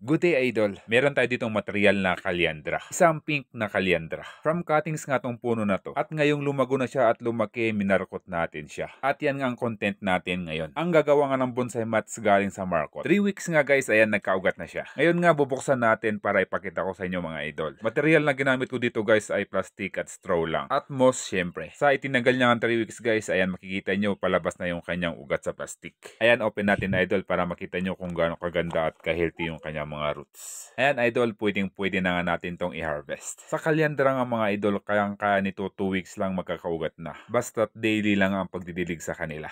Good day, Idol. Meron tayo ditong material na kalyandra. Isang pink na kalyandra. From cuttings nga tong puno na to. At ngayong lumago na siya at lumaki, minarkot natin siya. At yan nga ang content natin ngayon. Ang gagawa nga ng bonsai mats galing sa Markot. 3 weeks nga guys, ayan, nagkaugat na siya. Ngayon nga bubuksan natin para ipakita ko sa inyo mga idol. Material na ginamit ko dito guys ay plastic at straw lang. At moss syempre. Sa itinanggal niya ng 3 weeks guys, ayan, makikita nyo palabas na yung kanyang ugat sa plastic. Ayan, open natin idol para makita nyo kung gaano kaganda at ka-healthy yung kanyang mga roots. Ayan idol, pwede na nga natin tong i-harvest. Sa kalyandra nga mga idol, kaya nito 2 weeks lang magkakaugat na. Basta't daily lang ang pagdidilig sa kanila.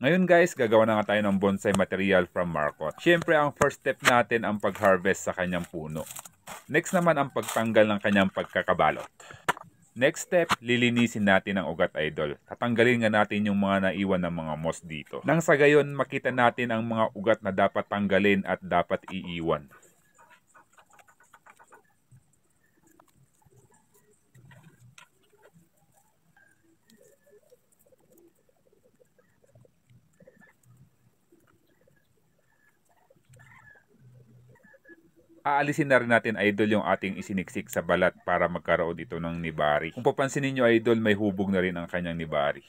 Ngayon guys, gagawa na nga tayo ng bonsai material from Markot. Siyempre ang first step natin ang pag-harvest sa kanyang puno. Next naman ang pagtanggal ng kanyang pagkakabalot. Next step, lilinisin natin ang ugat idol. Tatanggalin nga natin yung mga naiwan ng mga moss dito. Nang sa gayon, makita natin ang mga ugat na dapat tanggalin at dapat iiwan. Aalisin na rin natin idol yung ating isiniksik sa balat para magkaroon ito ng nibari. Kung papansinin nyo idol, may hubog na rin ang kanyang nibari.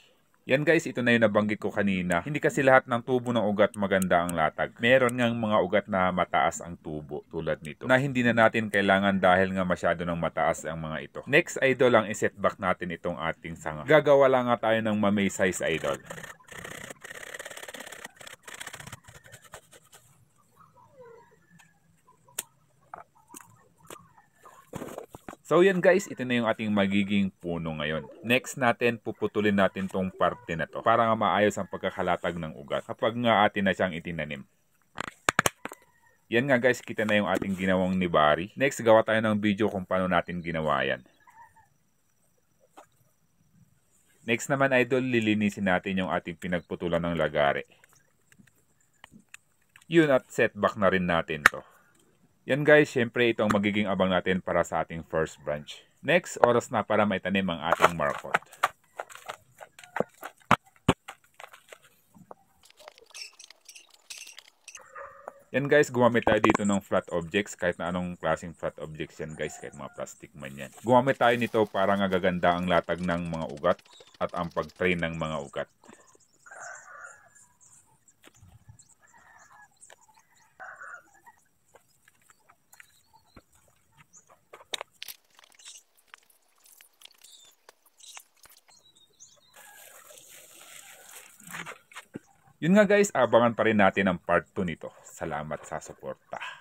Yan guys, ito na yung nabanggit ko kanina. Hindi kasi lahat ng tubo ng ugat maganda ang latag. Meron ngang mga ugat na mataas ang tubo tulad nito. Na hindi na natin kailangan dahil nga masyado ng mataas ang mga ito. Next idol ang isetback natin itong ating sanga. Gagawa lang nga tayo ng mamay size idol. So yan guys, ito na yung ating magiging puno ngayon. Next natin, puputulin natin tong parte na to para nga maayos ang pagkakalatag ng ugat kapag nga atin na siyang itinanim. Yan nga guys, kita na yung ating ginawang nibari. Next, gawa tayo ng video kung paano natin ginawa yan. Next naman idol, lilinisin natin yung ating pinagputulan ng lagare. Yun at setback na rin natin to. Yan guys, syempre ito ang magiging abang natin para sa ating first branch. Next, oras na para maitanim ang ating Markot. Yan guys, gumamit tayo dito ng flat objects, kahit na anong klaseng flat objects yan guys, kahit mga plastic man yan. Gumamit tayo nito para nga gaganda ang latag ng mga ugat at ang pag-train ng mga ugat. Yun nga guys, abangan pa rin natin ang part 2 nito. Salamat sa suporta.